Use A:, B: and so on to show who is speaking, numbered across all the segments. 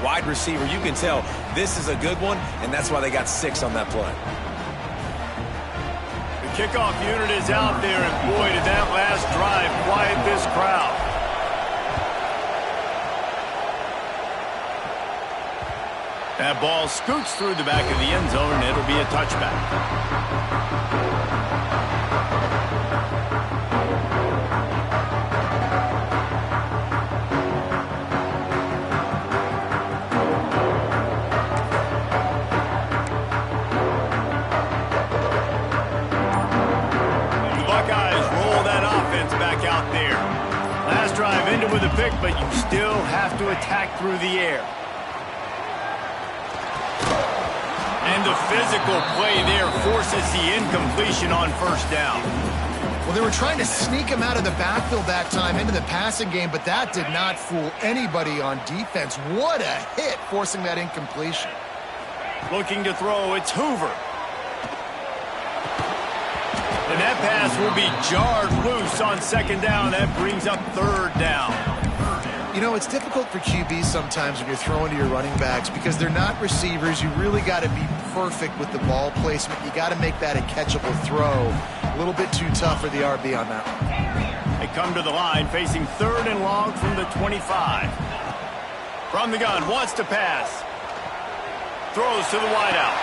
A: wide receiver. You can tell this is a good one, and that's why they got 6 on that play.
B: The kickoff unit is out there, and boy, did that last drive quiet this crowd. That ball scoots through the back of the end zone, and it'll be a touchback. The Buckeyes roll that offense back out there. Last drive ended with a pick, but you still have to attack through the air. And the physical play there forces the incompletion on first down.
C: Well, they were trying to sneak him out of the backfield that time into the passing game, but that did not fool anybody on defense. What a hit, forcing that incompletion.
B: Looking to throw, it's Hoover. And that pass will be jarred loose on second down. That brings up third down.
C: You know, it's difficult for QBs sometimes when you're throwing to your running backs because they're not receivers. You really got to be perfect with the ball placement. You got to make that a catchable throw. A little bit too tough for the RB on that one.
B: They come to the line facing third and long from the 25. From the gun, wants to pass. Throws to the wideout.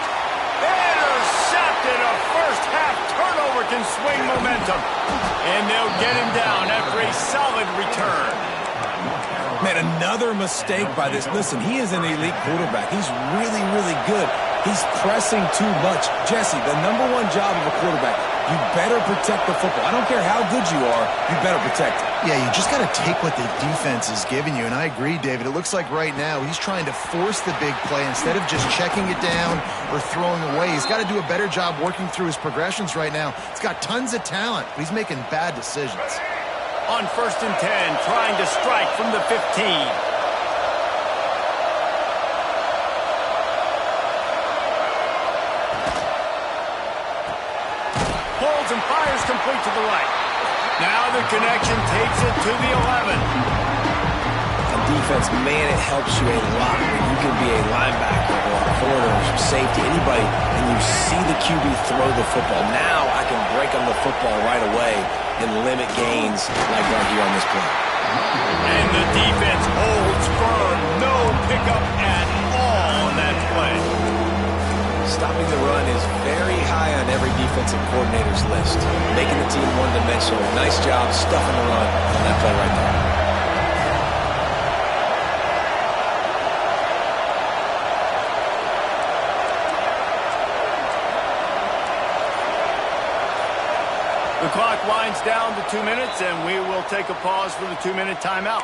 B: Intercepted. A first half turnover can swing momentum. And they'll get him down after a solid return.
A: Man, another mistake by this. Listen, he is an elite quarterback. He's really, really good. He's pressing too much. Jesse, the #1 job of a quarterback, you better protect the football. I don't care how good you are, you better protect it.
C: Yeah, you just got to take what the defense is giving you. And I agree, David. It looks like right now he's trying to force the big play instead of just checking it down or throwing away. He's got to do a better job working through his progressions right now. He's got tons of talent, but he's making bad decisions.
B: On 1st and 10, trying to strike from the 15. Pulls and fires complete to the right. Now the connection takes it to the 11.
A: On defense, man, it helps you a lot when you can be a linebacker or a corner or safety, anybody, and you see the QB throw the football. Now I can break on the football right away and limit gains like right here on this play.
B: And the defense holds firm. No pickup at all on that play.
A: Stopping the run is very high on every defensive coordinator's list. Making the team one-dimensional. Nice job stuffing the run on that play right there.
B: The clock winds down to 2 minutes, and we will take a pause for the 2-minute timeout.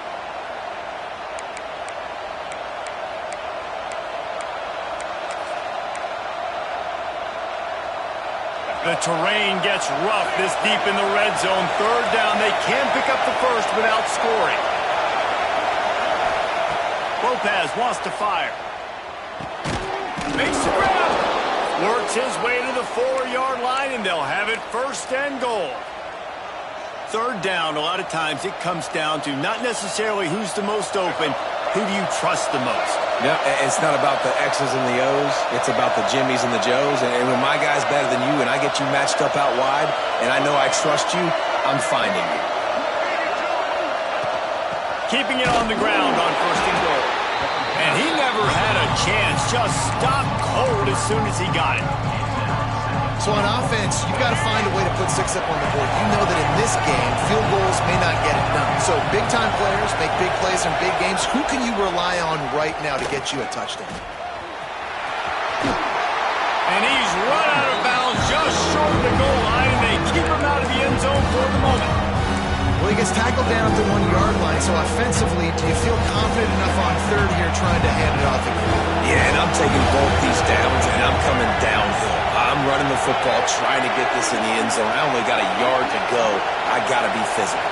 B: The terrain gets rough this deep in the red zone. Third down, they can pick up the first without scoring. Lopez wants to fire. Makes the grab. Works his way to the 4-yard line, and they'll have it 1st and goal. Third down, a lot of times it comes down to not necessarily who's the most open, who do you trust the most?
A: Yeah, it's not about the X's and the O's. It's about the Jimmies and the Joes. And when my guy's better than you and I get you matched up out wide and I know I trust you, I'm finding you.
B: Keeping it on the ground on 1st and goal. And he never had a chance. Just stopped cold as soon as he got it.
C: So on offense, you've got to find a way to put 6 up on the board. You know that in this game, field goals may not get it done. So big-time players make big plays in big games. Who can you rely on right now to get you a touchdown?
B: And he's run out of bounds just short of the goal line, and they keep him out of the end zone for the moment.
C: Well, he gets tackled down at the 1-yard line, so offensively, do you feel confident enough on third here trying to hand it off again?
A: Yeah, and I'm taking both these downs, and I'm coming downhill. I'm running the football, trying to get this in the end zone. I only got a yard to go. I got to be physical.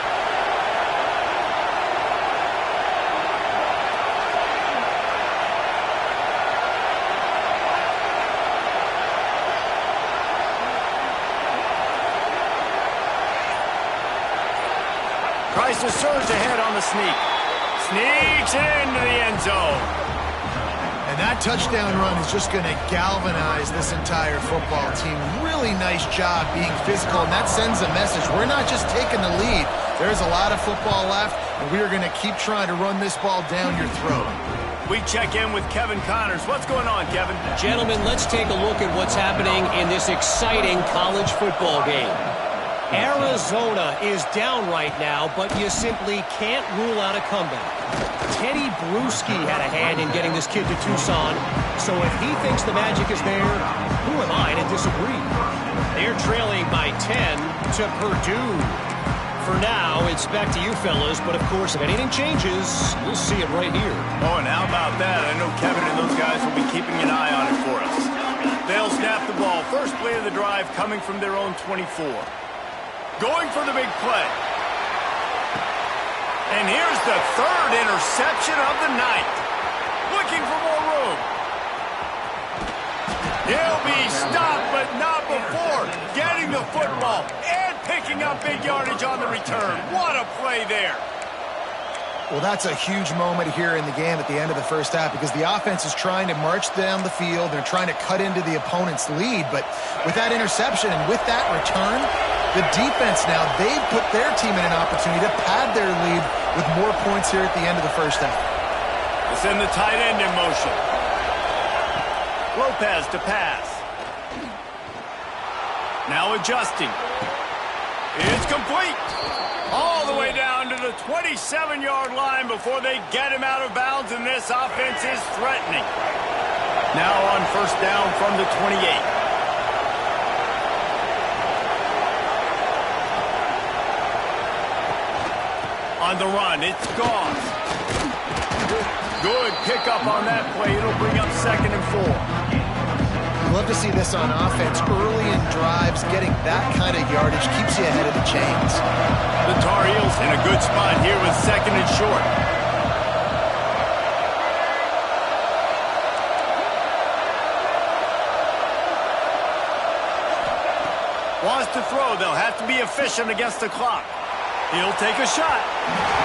B: Tries to surge ahead on the sneak. Sneaks it into the end zone.
C: That touchdown run is just going to galvanize this entire football team. Really nice job being physical, and that sends a message. We're not just taking the lead. There's a lot of football left, and we are going to keep trying to run this ball down your throat.
B: We check in with Kevin Connors. What's going on, Kevin?
D: Gentlemen, let's take a look at what's happening in this exciting college football game. Arizona is down right now, but you simply can't rule out a comeback. Teddy Bruschi had a hand in getting this kid to Tucson, so if he thinks the magic is there, who am I to disagree? They're trailing by 10 to Purdue. For now, it's back to you fellas, but of course, if anything changes, we'll see it right here.
B: Oh, and how about that? I know Kevin and those guys will be keeping an eye on it for us. They'll snap the ball. First play of the drive coming from their own 24. Going for the big play. And here's the third interception of the night. Looking for more room. He'll be stopped, but not before getting the football and picking up big yardage on the return. What a play there.
C: Well, that's a huge moment here in the game at the end of the first half because the offense is trying to march down the field. They're trying to cut into the opponent's lead, but with that interception and with that return, the defense now, they've put their team in an opportunity to pad their lead with more points here at the end of the first half.
B: They send the tight end in motion. Lopez to pass. Now adjusting. It's complete. All the way down to the 27-yard line before they get him out of bounds, and this offense is threatening. Now on first down from the 28. On the run, it's Goss. Good pickup on that play. It'll bring up 2nd and 4.
C: Love to see this on offense. Early in drives, getting that kind of yardage keeps you ahead of the chains.
B: The Tar Heels in a good spot here with 2nd and short. Wants to throw. They'll have to be efficient against the clock. He'll take a shot.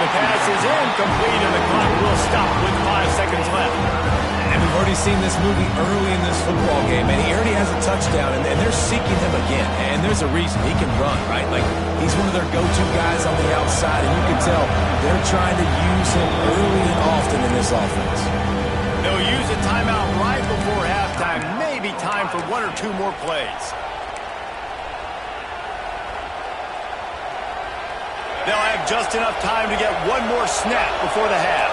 B: The pass is incomplete, and the clock will stop with 5 seconds left.
A: And we've already seen this movie early in this football game, and he already has a touchdown, and they're seeking him again. And there's a reason. He can run, right? Like, he's one of their go-to guys on the outside, and you can tell they're trying to use him early and often in this offense.
B: They'll use a timeout right before halftime. Maybe time for 1 or 2 more plays. They'll have just enough time to get 1 more snap before the half.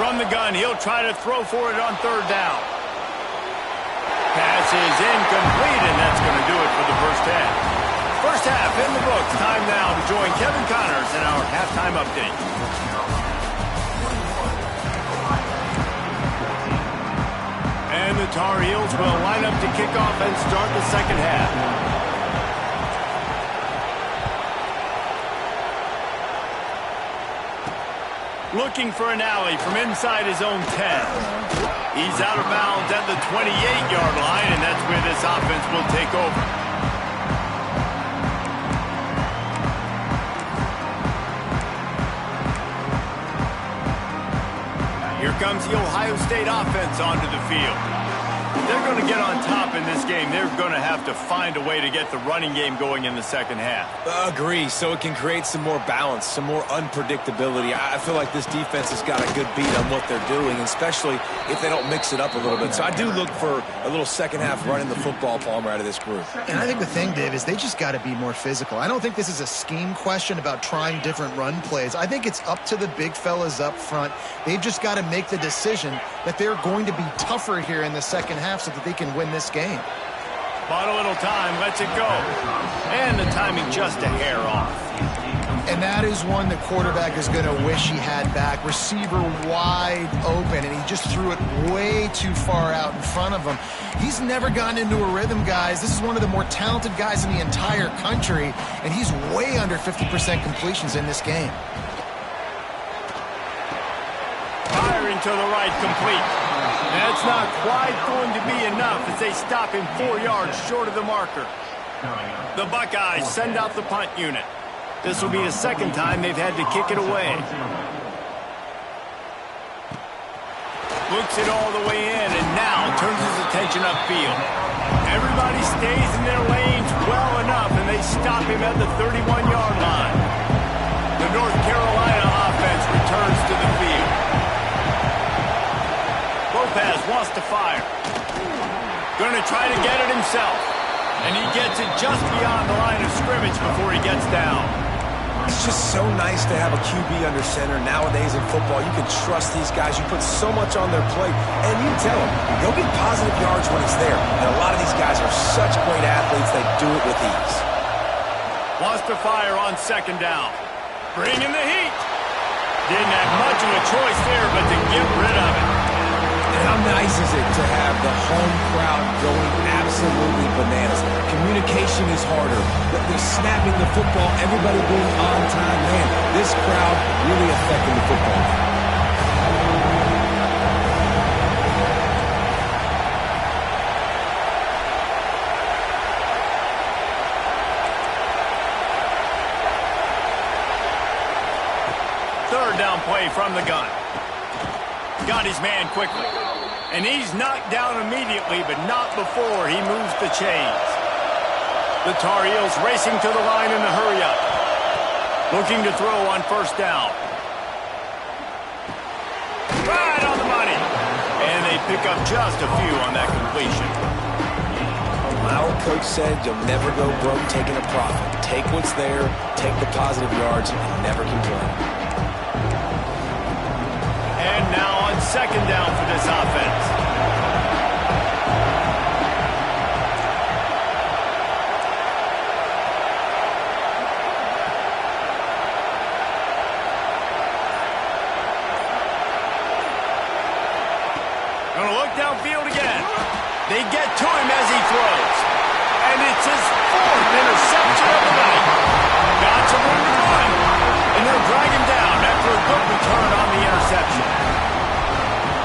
B: From the gun, he'll try to throw for it on 3rd down. Pass is incomplete, and that's going to do it for the first half. First half in the books. Time now to join Kevin Connors in our halftime update. And the Tar Heels will line up to kick off and start the second half. Looking for an alley from inside his own 10. He's out of bounds at the 28-yard line, and that's where this offense will take over. Here comes the Ohio State offense onto the field. If they're going to get on top in this game, they're going to have to find a way to get the running game going in the second half.
A: Agree, so it can create some more balance, some more unpredictability. I feel like this defense has got a good beat on what they're doing, especially if they don't mix it up a little bit. So I do look for a little second half running the football, Palmer, out of this group.
C: And I think the thing, Dave, is they just got to be more physical. I don't think this is a scheme question about trying different run plays. I think it's up to the big fellas up front. They've just got to make the decision that they're going to be tougher here in the second half so that they can win this game.
B: Bought a little time, lets it go. And the timing just a hair off.
C: And that is one the quarterback is going to wish he had back. Receiver wide open, and he just threw it way too far out in front of him. He's never gotten into a rhythm, guys. This is one of the more talented guys in the entire country, and he's way under 50% completions in this game.
B: Firing to the right, complete. That's not quite going to be enough as they stop him 4 yards short of the marker. The Buckeyes send out the punt unit. This will be the second time they've had to kick it away. Looks it all the way in and now turns his attention upfield. Everybody stays in their lanes well enough and they stop him at the 31-yard line. The North Carolina offense returns to the field. Lopez wants to fire. Going to try to get it himself. And he gets it just beyond the line of scrimmage before he gets down.
A: It's just so nice to have a QB under center. Nowadays in football, you can trust these guys. You put so much on their plate, and you tell them, they'll get positive yards when it's there. And a lot of these guys are such great athletes, they do it with ease.
B: Wants to fire on second down. Bringing the heat. Didn't have much of a choice there, but to get rid of it.
A: And how nice is it to have the home crowd going absolutely bananas? Communication is harder. They're snapping the football, everybody being on time. Man, this crowd really affecting the football game.
B: Third down play from the gun. Got his man quickly. And he's knocked down immediately, but not before he moves the chains. The Tar Heels racing to the line in the hurry-up. Looking to throw on first down. Right on the money. And they pick up just a few on that completion.
A: Our coach said you'll never go broke taking a profit. Take what's there, take the positive yards, and never complain.
B: And now on second down for this offense. Going to look downfield again. They get to him as he throws. And it's his fourth interception of the night. Got some room to run. And they'll drag him down after a good return on the interception.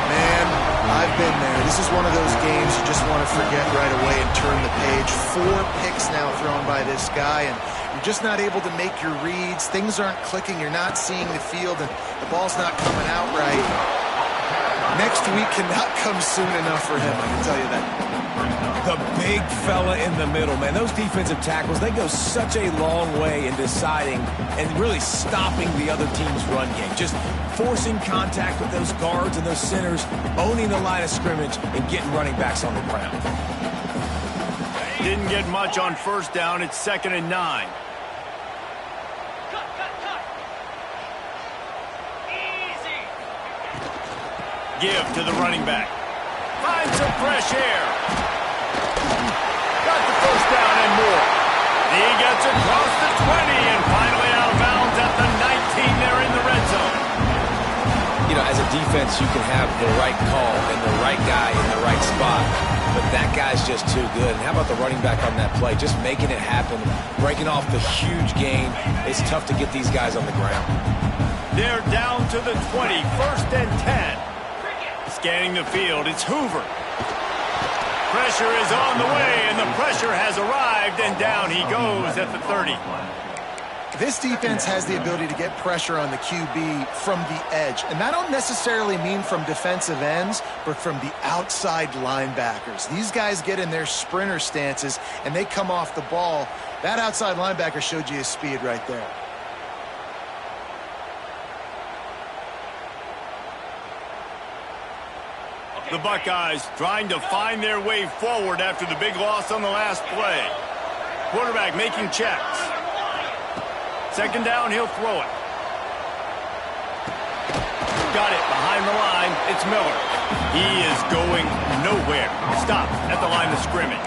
C: Man, I've been there. This is one of those games you just want to forget right away and turn the page. 4 picks now thrown by this guy, and you're just not able to make your reads. Things aren't clicking. You're not seeing the field, and the ball's not coming out right. Next week cannot come soon enough for him, I can tell you that.
A: The big fella in the middle, man. Those defensive tackles, they go such a long way in deciding and really stopping the other team's run game. Just forcing contact with those guards and those centers, owning the line of scrimmage, and getting running backs on the ground.
B: Didn't get much on first down. It's 2nd and 9. Give to the running back. Finds some fresh air. Got the first down and more. He gets across the 20 and finally out of bounds at the 19 there in the red zone.
A: You know, as a defense, you can have the right call and the right guy in the right spot, but that guy's just too good. And how about the running back on that play? Just making it happen, breaking off the huge gain. It's tough to get these guys on the ground.
B: They're down to the 20, 1st and 10. Scanning the field, it's Hoover. Pressure is on the way, and the pressure has arrived, and down he goes at the 30.
C: This defense has the ability to get pressure on the QB from the edge, and that don't necessarily mean from defensive ends, but from the outside linebackers. These guys get in their sprinter stances, and they come off the ball. That outside linebacker showed you his speed right there.
B: The Buckeyes trying to find their way forward after the big loss on the last play. Quarterback making checks. Second down, he'll throw it. Got it behind the line. It's Miller. He is going nowhere. Stopped at the line of scrimmage.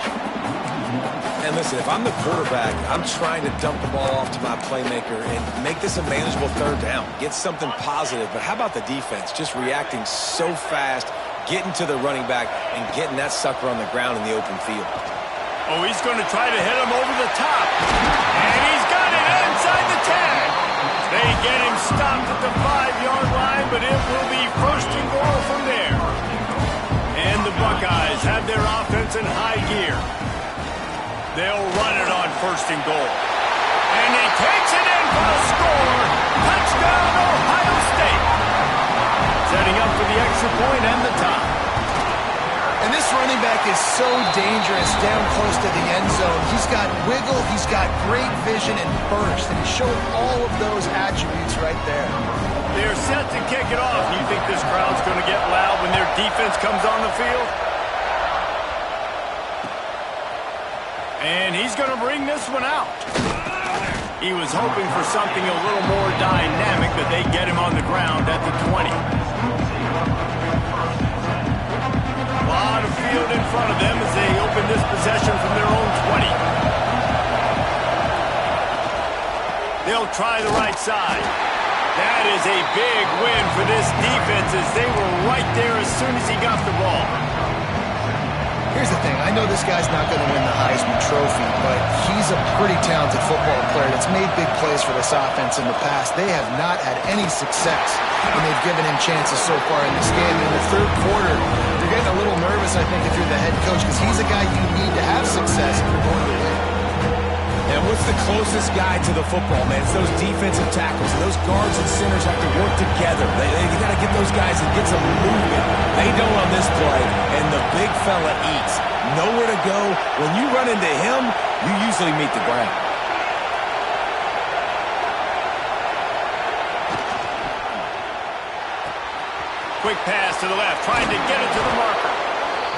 A: And listen, if I'm the quarterback, I'm trying to dump the ball off to my playmaker and make this a manageable third down. Get something positive. But how about the defense? Just reacting so fast, getting to the running back, and getting that sucker on the ground in the open field.
B: Oh, he's going to try to hit him over the top. And he's got it inside the 10. They get him stopped at the 5-yard line, but it will be 1st and goal from there. Buckeyes have their offense in high gear. They'll run it on 1st and goal. And he takes it in for the score. Touchdown, Ohio State. Setting up for the extra point and the tie.
C: And this running back is so dangerous down close to the end zone. He's got wiggle, he's got great vision and burst, and he's showing all of those attributes right there.
B: They're set to kick it off. Do you think this crowd's going to get loud when their defense comes on the field? And he's going to bring this one out. He was hoping for something a little more dynamic, but they get him on the ground at the 20. A lot of field in front of them as they open this possession from their own 20. They'll try the right side. That is a big win for this defense as they were right there as soon as he got the ball.
C: Here's the thing. I know this guy's not going to win the Heisman Trophy, but he's a pretty talented football player that's made big plays for this offense in the past. They have not had any success when they've given him chances so far in this game. In the 3rd quarter, you're getting a little nervous, I think, if you're the head coach, because he's a guy you need to have success if you're going to win.
A: And what's the closest guy to the football, man? It's those defensive tackles. Those guards and centers have to work together. They got to get those guys and get some movement. They don't on this play, and the big fella eats. Nowhere to go. When you run into him, you usually meet the ground.
B: Quick pass to the left, trying to get it to the marker.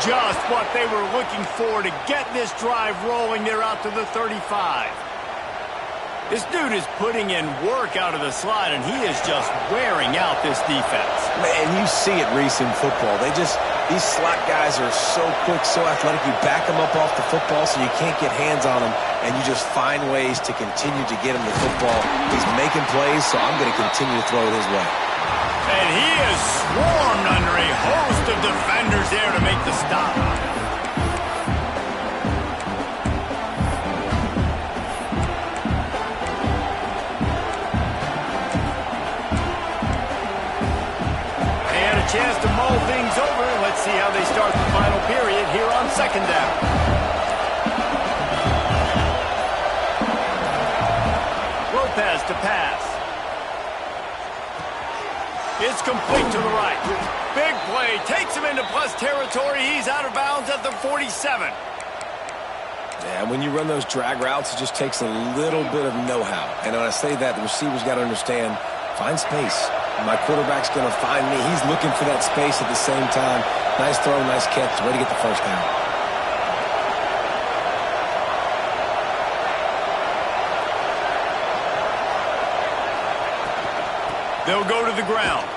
B: Just what they were looking for to get this drive rolling. They're out to the 35. This dude is putting in work out of the slot, and he is just wearing out this defense.
A: Man, you see it, Reese, in football. These slot guys are so quick, so athletic. You back them up off the football so you can't get hands on them, and you just find ways to continue to get him the football. He's making plays, so I'm going to continue to throw it his way.
B: And he is swarmed under a host of defenders there to make the stop. And a chance to mull things over. Let's see how they start the final period here on 2nd down. Lopez to pass. It's complete to the right. Big play. Takes him into plus territory. He's out of bounds at the 47.
A: Yeah, when you run those drag routes, it just takes a little bit of know-how. And when I say that, the receiver's got to understand, find space. My quarterback's going to find me. He's looking for that space at the same time. Nice throw, nice catch. Way to get the 1st down.
B: They'll go to the ground.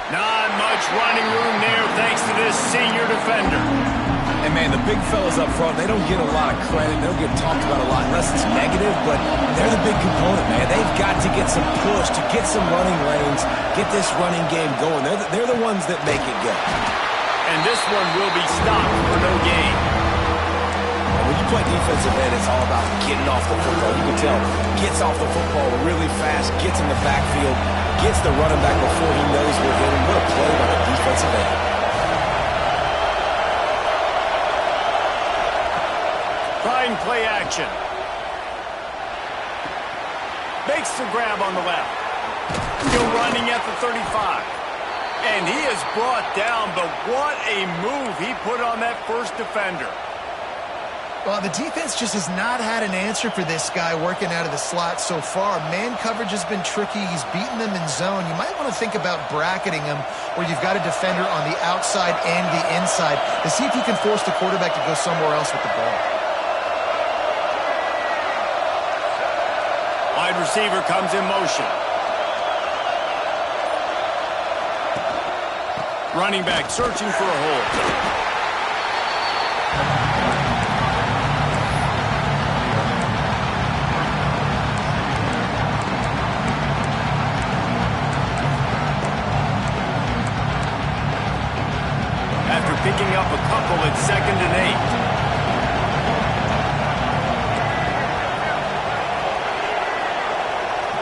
B: Not much running room there thanks to this senior defender.
A: And, man, the big fellas up front, they don't get a lot of credit. They don't get talked about a lot unless it's negative, but they're the big component, man. They've got to get some push, to get some running lanes, get this running game going. They're the ones that make it go.
B: And this one will be stopped for no gain.
A: When you play defensive end, it's all about getting off the football. You can tell, gets off the football really fast, gets in the backfield, gets the running back before he knows we're hitting. What a play by the defensive end.
B: Trying play action. Makes the grab on the left. Still running at the 35. And he is brought down, but what a move he put on that 1st defender.
C: Well, the defense just has not had an answer for this guy working out of the slot so far. Man coverage has been tricky. He's beaten them in zone. You might want to think about bracketing him where you've got a defender on the outside and the inside to see if you can force the quarterback to go somewhere else with the ball.
B: Wide receiver comes in motion. Running back searching for a hole. Picking up a couple at 2nd and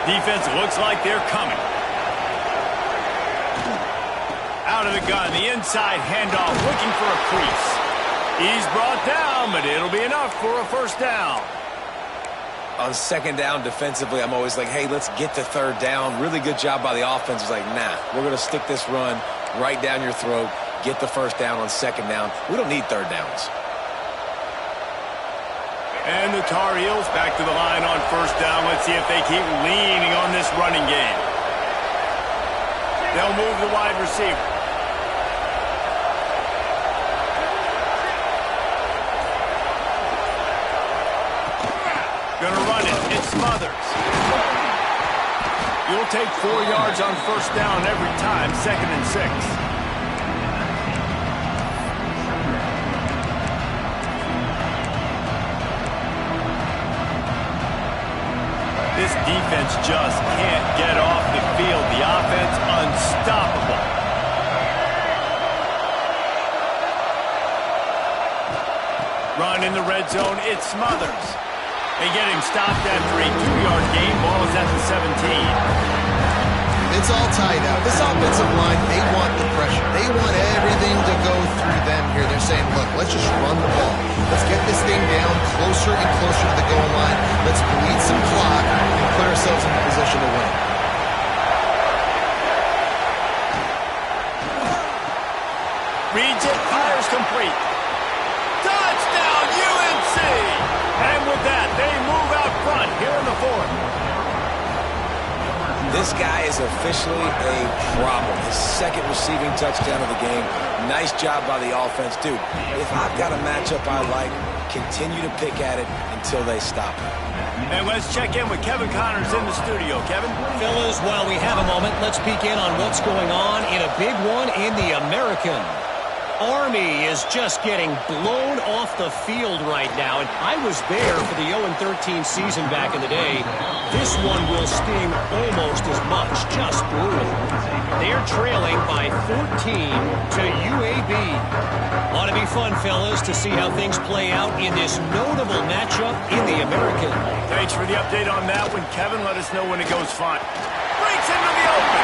B: 8. Defense looks like they're coming. Out out of the gun. The inside handoff, looking for a crease. He's brought down, but it'll be enough for a first down.
A: On second down defensively, I'm always like, hey, let's get to third down. Really good job by the offense. It's like, nah, we're going to stick this run right down your throat, get the first down on second down. We don't need third downs.
B: And the Tar Heels back to the line on first down. Let's see if they keep leaning on this running game. They'll move the wide receiver. Gonna run it. It's Smothers. You'll take 4 yards on first down every time. 2nd and 6. This defense just can't get off the field. The offense unstoppable. Run in the red zone. It's Smothers. They get him stopped after a 2-yard gain. Ball is at the 17.
C: It's all tied up. This offensive line, they want the pressure. They want everything to go through them here. They're saying, look, let's just run the ball. Let's get this thing down closer and closer to the goal line. Let's bleed some clock and put ourselves in a position to win.
B: Reads it, fires complete. Touchdown, UNC! And with that, they move out front here in the 4th.
A: This guy is officially a problem. His second receiving touchdown of the game. Nice job by the offense. Dude, if I've got a matchup I like, continue to pick at it until they stop it.
B: And let's check in with Kevin Connors in the studio. Kevin?
D: Fellas, while we have a moment, let's peek in on what's going on in a big one in the American. Army is just getting blown off the field right now, and I was there for the 0-13 season back in the day. This one will sting almost as much, just brutal. They're trailing by 14 to UAB. Ought to be fun, fellas, to see how things play out in this notable matchup in the American.
B: Thanks for the update on that one, Kevin. Let us know when it goes fine. Breaks into the open.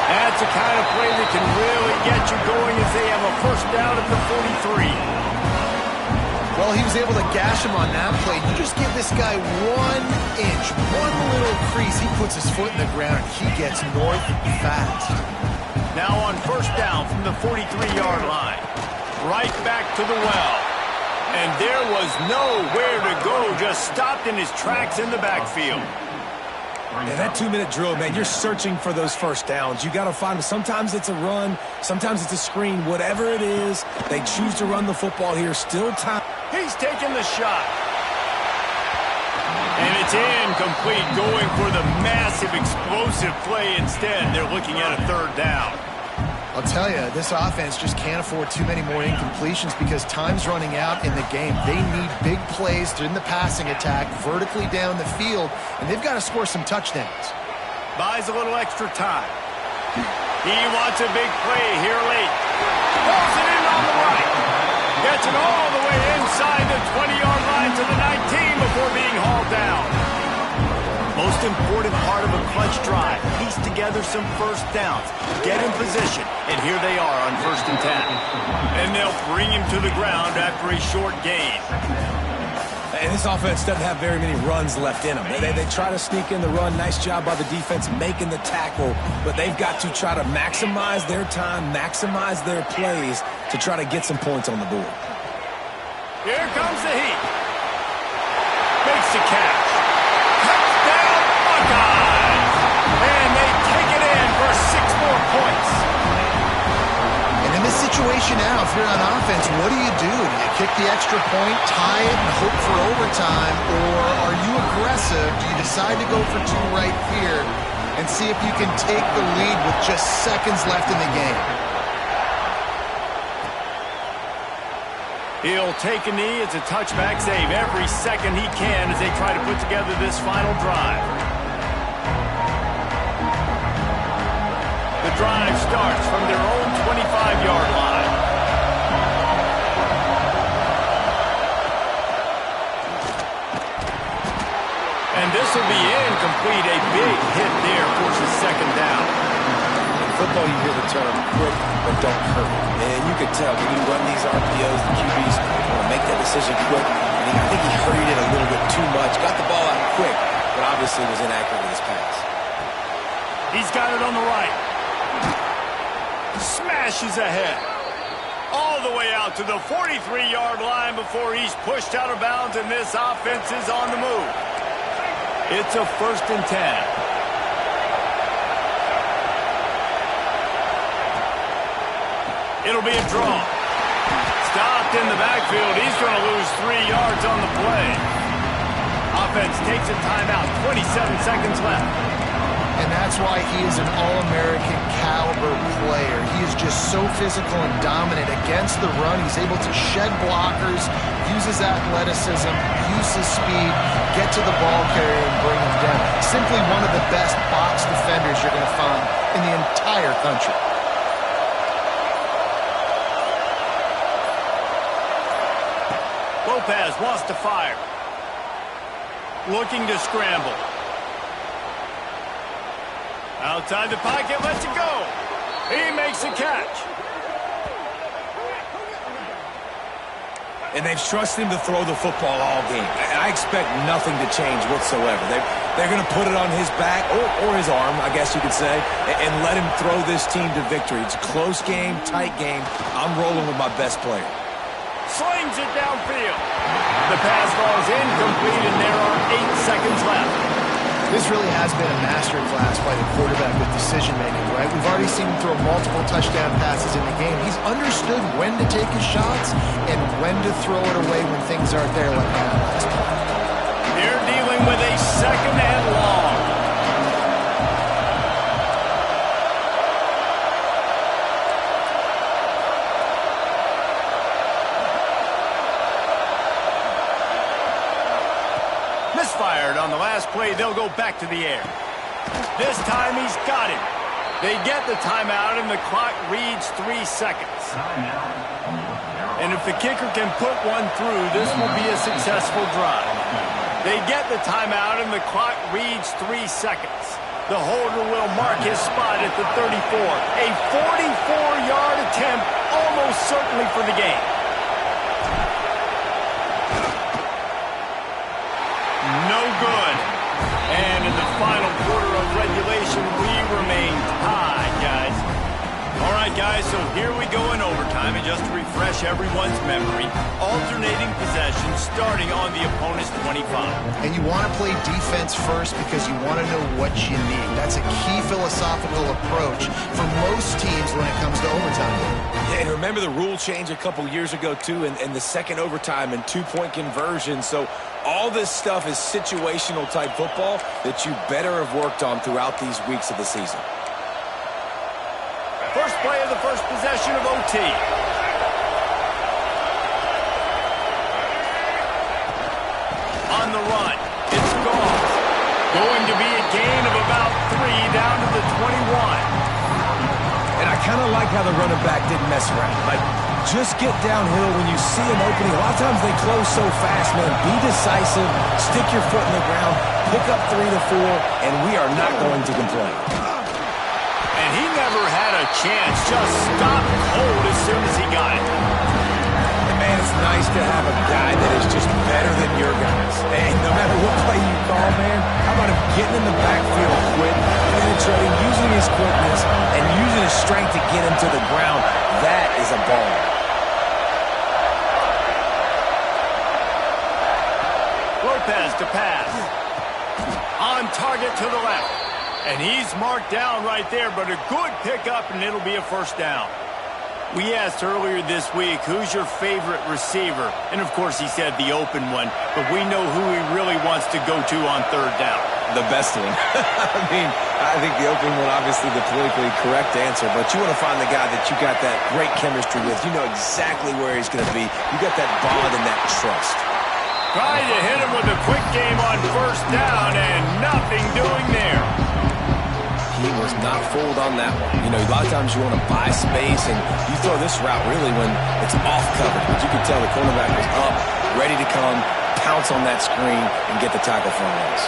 B: That's the kind of play that can really get you going as they have a first down at the 43.
C: Well, he was able to gash him on that play. You just give this guy 1 inch, one little crease. He puts his foot in the ground. He gets north fast.
B: Now on first down from the 43-yard line. Right back to the well. And there was nowhere to go. Just stopped in his tracks in the backfield.
A: Yeah, that 2-minute drill, man, you're searching for those first downs. You got to find them. Sometimes it's a run. Sometimes it's a screen. Whatever it is, they choose to run the football here. Still time.
B: He's taking the shot. And it's incomplete, going for the massive explosive play instead. They're looking at a third down.
C: I'll tell you, this offense just can't afford too many more incompletions because time's running out in the game. They need big plays in the passing attack, vertically down the field, and they've got to score some touchdowns.
B: Buys a little extra time. He wants a big play here late. Pulls it in on the right. Gets it all the way inside the 20-yard line to the 19 before being hauled down. Most important part of a clutch drive, piece together some first downs, get in position, and here they are on 1st and 10. And they'll bring him to the ground after a short gain.
A: And this offense doesn't have very many runs left in them. They try to sneak in the run. Nice job by the defense making the tackle, but they've got to try to maximize their time, maximize their plays to try to get some points on the board.
B: Here comes the heat. Makes the catch. Touchdown, Buckeyes! And they take it in for 6 more points.
C: And in this situation now, if you're on offense, what do? Do you kick the extra point, tie it, and hope for overtime, or are you aggressive? Do you decide to go for 2 right here and see if you can take the lead with just seconds left in the game?
B: He'll take a knee. It's a touchback save every second he can as they try to put together this final drive. The drive starts from their own 25-yard line. And this will be incomplete. A big hit there forces 2nd down.
A: football, you hear the term quick, but don't hurt. And you can tell when you run these RPOs, the QBs want to make that decision quick. And I think he hurried it a little bit too much. Got the ball out quick, but obviously was inaccurate with his pass.
B: He's got it on the right. Smashes ahead. All the way out to the 43-yard line before he's pushed out of bounds, and this offense is on the move. It's a 1st and 10. It'll be a draw. Stopped in the backfield. He's going to lose 3 yards on the play. Offense takes a timeout. 27 seconds left.
C: And that's why he is an All-American caliber player. He is just so physical and dominant against the run. He's able to shed blockers, use his athleticism, use his speed, get to the ball carrier and bring him down. Simply one of the best box defenders you're going to find in the entire country.
B: Lopez wants to fire. Looking to scramble. Outside the pocket, lets it go. He makes a catch.
A: And they've trusted him to throw the football all game. And I expect nothing to change whatsoever. They're going to put it on his back, or his arm, I guess you could say, and let him throw this team to victory. It's a close game, tight game. I'm rolling with my best player.
B: Slings it downfield. The pass falls incomplete, and there are 8 seconds left.
C: This really has been a masterclass by the quarterback with decision-making, right? We've already seen him throw multiple touchdown passes in the game. He's understood when to take his shots and when to throw it away when things aren't there like that last play.
B: They're dealing with a 2nd and long. Misfired on the last play. They'll go back to the air. This time he's got it. They get the timeout and the clock reads 3 seconds. And if the kicker can put one through, this will be a successful drive. They get the timeout and the clock reads 3 seconds. The holder will mark his spot at the 34. A 44-yard attempt, almost certainly for the game. No good. And in the final quarter of regulation, we remain tied, guys. All right, guys, so here we go in overtime. And just to refresh everyone's memory, alternating possession starting on the opponent's 25.
C: And you want to play defense first because you want to know what you need. That's a key philosophical approach for most teams when it comes to overtime.
A: Yeah, and remember the rule change a couple years ago, too, and the second overtime and two-point conversion. So all this stuff is situational type football that you better have worked on throughout these weeks of the season.
B: First play of the first possession of OT. On the run, it's gone. Going to be a gain of about 3 down to the 21.
A: And I kind of like how the running back didn't mess around. Like, just get downhill when you see an opening. A lot of times they close so fast, man. Be decisive, stick your foot in the ground, pick up 3 to 4, and we are not going to complain.
B: And he never had a chance. Just stopped cold as soon as he got it.
A: And man, it's nice to have a guy that is just better than your guys. And no matter what play you call, man, how about him getting in the backfield quick, penetrating, using his quickness, and using his strength to get him to the ground. That is a ball.
B: Lopez to pass. On target to the left. And he's marked down right there, but a good pickup, and it'll be a first down. We asked earlier this week, who's your favorite receiver? And, of course, he said the open one, but we know who he really wants to go to on third down.
A: The best one. I think the open one, obviously the politically correct answer, but you want to find the guy that you got that great chemistry with. You know exactly where he's going to be. You got that bond and that trust.
B: Trying to hit him with a quick game on first down, and nothing doing there.
A: He was not fooled on that one. You know, a lot of times you want to buy space, and you throw this route really when it's off coverage. But you can tell the cornerback was up, ready to come, pounce on that screen, and get the tackle for a loss.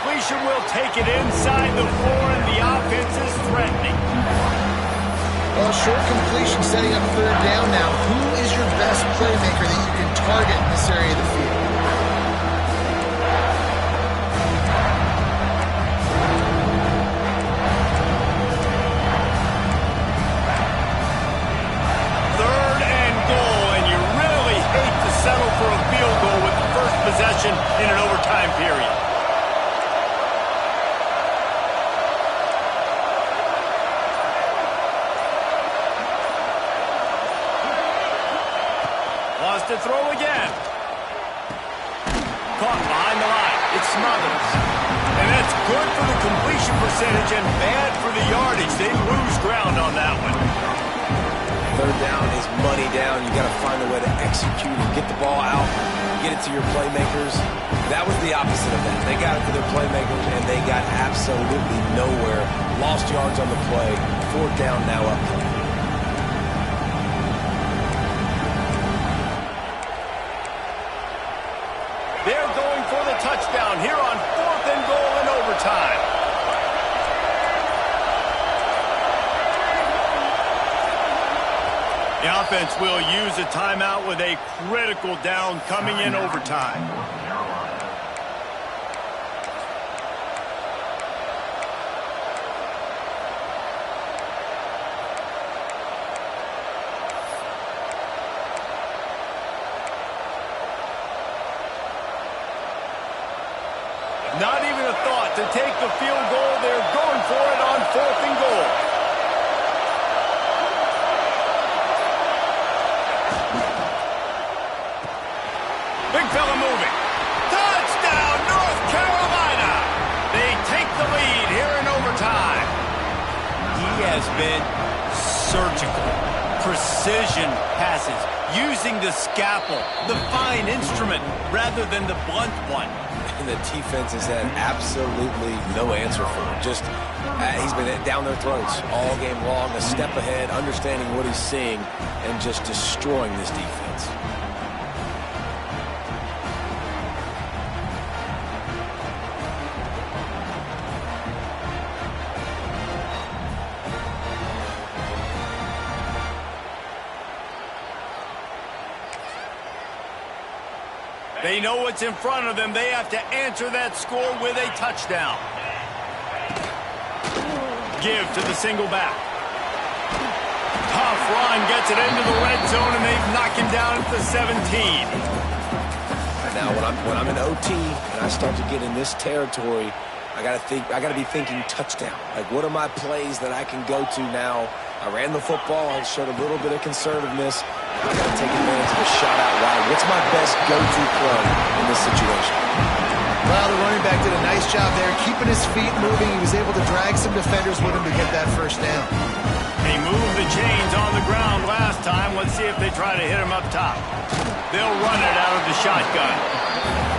B: completion will take it inside the 4, and the offense is threatening.
C: Well, short completion setting up third down now. Who is your best playmaker that you can target in this area of the field?
B: Third and goal, and you really hate to settle for a field goal with the first possession in an overtime period. Wants to throw again. Caught behind the line. It smothers. And that's good for the completion percentage and bad for the yardage. They lose ground on that one.
A: Third down is money down. You got to find a way to execute and get the ball out, get it to your playmakers. That was the opposite of that. They got it to their playmakers, and they got absolutely nowhere. Lost yards on the play. Fourth down now up.
B: They're going for the touchdown here on 4th and goal in overtime. The offense will use a timeout with a critical down coming in overtime. Not even a thought to take the field goal. They're going for it on 4th and goal. Big fella moving. Touchdown, North Carolina. They take the lead here in overtime. He has been surgical. Precision passes. Using the scalpel, the fine instrument, rather than the blunt one.
A: And the defense has had absolutely no answer for him. Just, he's been down their throats all game long, a step ahead, understanding what he's seeing, and just destroying this defense.
B: They know what's in front of them. They have to answer that score with a touchdown. Give to the single back. Tough run, gets it into the red zone, and they've knocked him down at the 17.
A: Now, when I'm in OT and I start to get in this territory, I gotta be thinking touchdown. Like, what are my plays that I can go to now? I ran the football. I showed a little bit of conservativeness. I got to take advantage of a shot out wide. What's my best go-to play in this situation?
C: Well, the running back did a nice job there, keeping his feet moving. He was able to drag some defenders with him to get that first down.
B: They moved the chains on the ground last time. Let's see if they try to hit him up top. They'll run it out of the shotgun.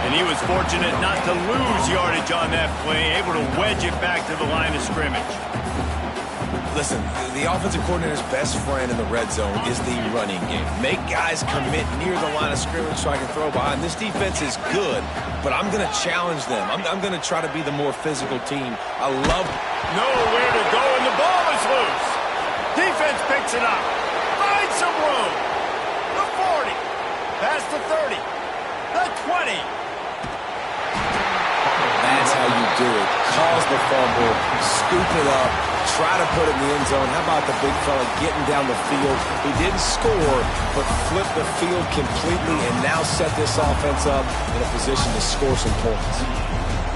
B: And he was fortunate not to lose yardage on that play, able to wedge it back to the line of scrimmage.
A: Listen, the offensive coordinator's best friend in the red zone is the running game. Make guys commit near the line of scrimmage so I can throw behind. This defense is good, but I'm going to challenge them. I'm going to try to be the more physical team. I love
B: nowhere to go, and the ball is loose. Defense picks it up. Finds some room. The 40. Past the 30. The 20.
A: That's how you do it. Cause the fumble, scoop it up, try to put it in the end zone. How about the big fella getting down the field? He didn't score, but flipped the field completely and now set this offense up in a position to score some points.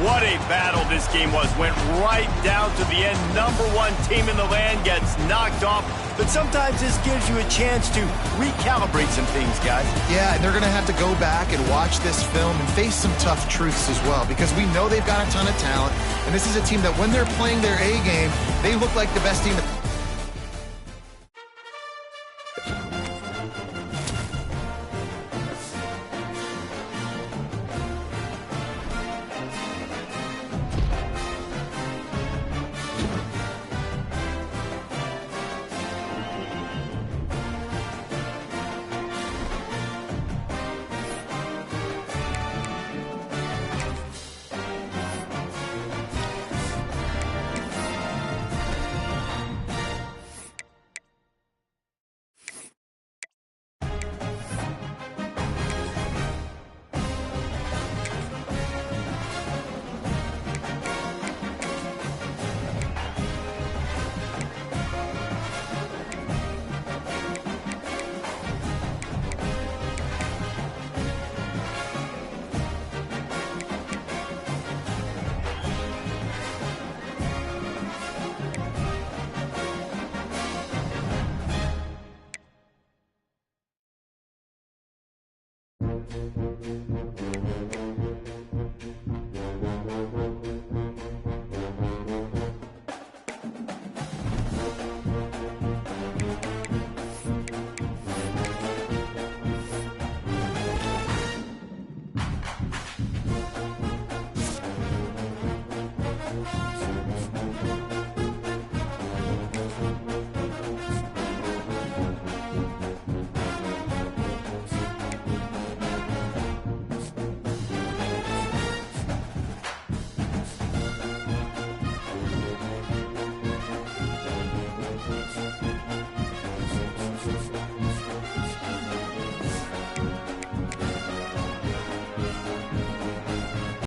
B: What a battle this game was. Went right down to the end. Number one team in the land gets knocked off. But sometimes this gives you a chance to recalibrate some things, guys.
C: Yeah, and they're going to have to go back and watch this film and face some tough truths as well, because we know they've got a ton of talent. And this is a team that when they're playing their A game, they look like the best team.